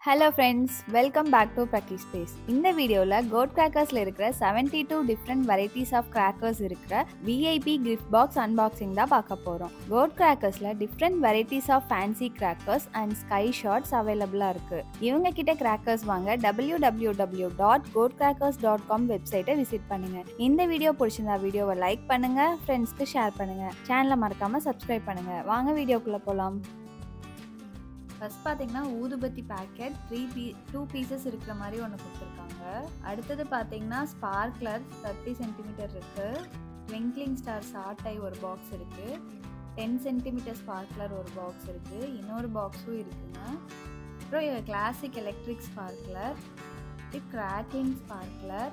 Hello friends, welcome back to Pracky Space. இந்த வீடியோல Goat Crackers இருக்கிற 72 different varieties of crackers இருக்கிற VIP gift box unboxing தான் பார்க்க போறோம். Goat Crackersல different varieties of fancy crackers and sky shots available இருக்கு. இவங்க கிட்ட crackers வாங்க www.goatcrackers.com வெப்சைட்டை விசிட் பண்ணுங்க. இந்த வீடியோ பிடிச்சிருந்தா வீடியோவை லைக் பண்ணுங்க, ஃப்ரெண்ட்ஸ்க்கு ஷேர் பண்ணுங்க, சேனலை மறக்காம சப்ஸ்கிரைப் பண்ணுங்க. வாங்க வீடியோக்குள்ள போலாம். ஃபர்ஸ்ட் பார்த்தீங்கன்னா ஊதுபத்தி பேக்கெட் 2 பீசஸ் இருக்கிற மாதிரி ஒன்று கொடுத்துருக்காங்க. அடுத்தது பார்த்தீங்கன்னா ஸ்பார்க்லர் 30 சென்டிமீட்டர் இருக்குது. ட்விங்க்லிங் ஸ்டார் சாட்டை ஒரு பாக்ஸ் இருக்குது. 10 சென்டிமீட்டர் ஸ்பார்க்லர் ஒரு பாக்ஸ் இருக்குது. இன்னொரு பாக்ஸும் இருக்குங்க. அப்புறம் classic electric sparkler, crackling sparkler,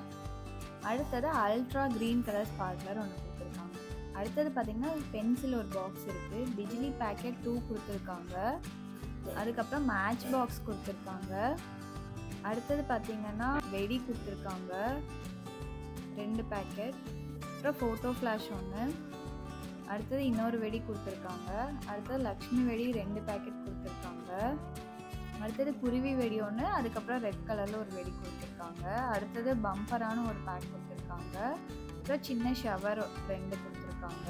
அடுத்தது அல்ட்ரா க்ரீன் கலர் ஸ்பார்க்லர் ஒன்று கொடுத்துருக்காங்க. அடுத்தது பார்த்தீங்கன்னா பென்சில் ஒரு பாக்ஸ் இருக்குது. பிஜ்லி பேக்கெட் 2 கொடுத்துருக்காங்க. அதுக்கப்புறம் மேட்ச் பாக்ஸ் கொடுத்துருக்காங்க. அடுத்தது பார்த்தீங்கன்னா வெடி கொடுத்துருக்காங்க 2 பேக்கெட். அப்புறம் ஃபோட்டோ ஃப்ளாஷ் ஒன்று. அடுத்தது இன்னொரு வெடி கொடுத்துருக்காங்க. அடுத்தது லக்ஷ்மி வெடி 2 பேக்கெட் கொடுத்துருக்காங்க. அடுத்தது குருவி வெடி ஒன்று. அதுக்கப்புறம் ரெட் கலரில் ஒரு வெடி கொடுத்துருக்காங்க. அடுத்தது பம்பரான ஒரு பேக் கொடுத்துருக்காங்க. அப்புறம் சின்ன ஷவர் 2 கொடுத்துருக்காங்க.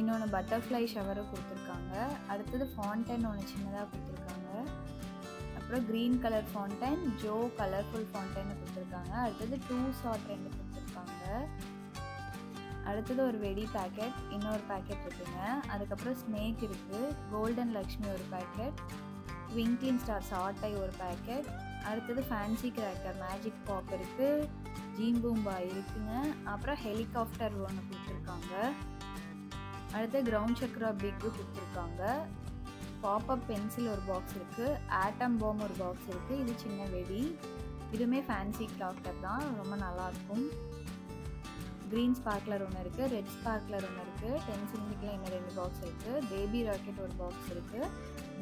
இன்னொன்று பட்டர்ஃப்ளை ஷவரும் கொடுத்துருக்காங்க. அடுத்தது ஃபாண்டைன் ஒன்று சின்னதாக கொடுத்துருக்காங்க. அப்புறம் க்ரீன் கலர் ஃபாண்டைன், ஜோ கலர்ஃபுல் ஃபாண்டைன் கொடுத்துருக்காங்க. அடுத்தது 2 ஷாட் 2 கொடுத்துருக்காங்க. அடுத்தது ஒரு வெடி பேக்கெட், இன்னொரு பேக்கெட் இருக்குங்க. அதுக்கப்புறம் ஸ்னேக் இருக்குது. கோல்டன் லக்ஷ்மி ஒரு பேக்கெட், ட்விங்க்லிங் ஸ்டார் சாட்டை ஒரு பேக்கெட். அடுத்தது ஃபேன்சி கிராக்கர் மேஜிக் பாப் இருக்குது. ஜீம் பூம்பா இருக்குங்க. அப்புறம் ஹெலிகாப்டர் ஒன்று கொடுத்துருக்காங்க. அடுத்து கிரவுண்ட் சக்ரா பிக்கு கொடுத்துருக்காங்க. பாப்அப் பென்சில் ஒரு பாக்ஸ் இருக்குது. ஆட்டம் பாம் ஒரு பாக்ஸ் இருக்குது. இது சின்ன வெடி. இதுவுமே ஃபேன்சி கிராக்கர் தான், ரொம்ப நல்லாயிருக்கும். க்ரீன் ஸ்பார்க்லர் ஒன்று இருக்குது. ரெட் ஸ்பார்க்லர் ஒன்று இருக்குது. 10 சென்டிமீட்டரில் இன்னும் 2 பாக்ஸ் இருக்குது. பேபி ராக்கெட் ஒரு பாக்ஸ் இருக்குது.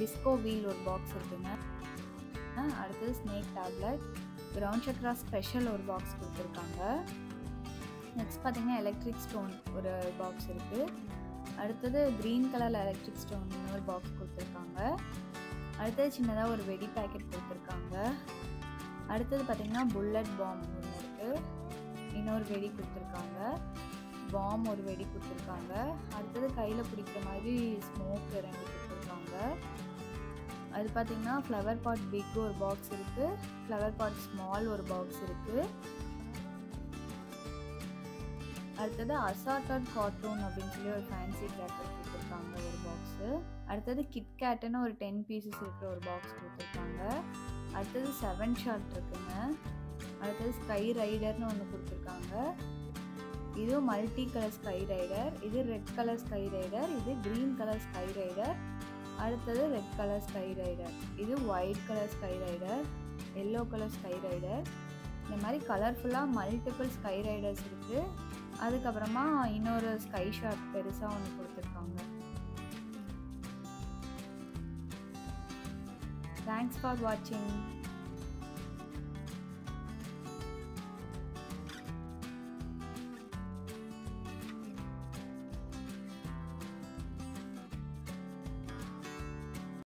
டிஸ்கோ வீல் ஒரு பாக்ஸ் இருக்குங்க. அடுத்தது snake tablet, ground Chakra special ஒரு பாக்ஸ் கொடுத்துருக்காங்க. நெக்ஸ்ட் பார்த்தீங்கன்னா எலக்ட்ரிக் ஸ்டோன் ஒரு பாக்ஸ் இருக்குது. அடுத்தது க்ரீன் கலர் எலக்ட்ரிக் ஸ்டோன் இன்னொரு பாக்ஸ் கொடுத்துருக்காங்க. அடுத்தது சின்னதாக ஒரு வெடி பேக்கெட் கொடுத்துருக்காங்க. அடுத்தது பார்த்திங்கன்னா புல்லட் பாம் ஒன்று இருக்குது. இன்னொரு வெடி கொடுத்துருக்காங்க. பாம் ஒரு வெடி கொடுத்துருக்காங்க. அடுத்தது கையில் பிடிக்கிற மாதிரி ஸ்மோக் 2 கொடுத்துருக்காங்க. அது பார்த்திங்கன்னா ஃப்ளவர் பாட் பிக் ஒரு பாக்ஸ் இருக்குது. ஃப்ளவர் பாட் ஸ்மால் ஒரு பாக்ஸ் இருக்குது. அடுத்தது அசார்டட் கார்ட்டூன் அப்படின்னு சொல்லி ஒரு ஃபேன்சி கிராக்கர் கொடுத்துருக்காங்க ஒரு பாக்ஸு. அடுத்தது கிட்கேட்டுன்னு ஒரு 10 பீசஸ் இருக்கிற ஒரு பாக்ஸ் கொடுத்துருக்காங்க. அடுத்தது 7 ஷாட் இருக்குங்க. அடுத்தது ஸ்கை ரைடர்னு ஒன்று கொடுத்துருக்காங்க. இது மல்டி கலர் ஸ்கை ரைடர். இது ரெட் கலர் ஸ்கை ரைடர். இது க்ரீன் கலர் ஸ்கை ரைடர். அடுத்தது ரெட் கலர் ஸ்கை ரைடர். இது white colour sky rider, yellow colour sky rider. இந்த மாதிரி கலர்ஃபுல்லாக மல்டிபிள் ஸ்கை ரைடர்ஸ் இருக்குது. அதுக்கப்புறமா இன்னொரு ஸ்கை ஷாட் பெருசாக ஒன்று கொடுத்துருக்காங்க. தேங்க்ஸ் ஃபார் வாட்சிங்.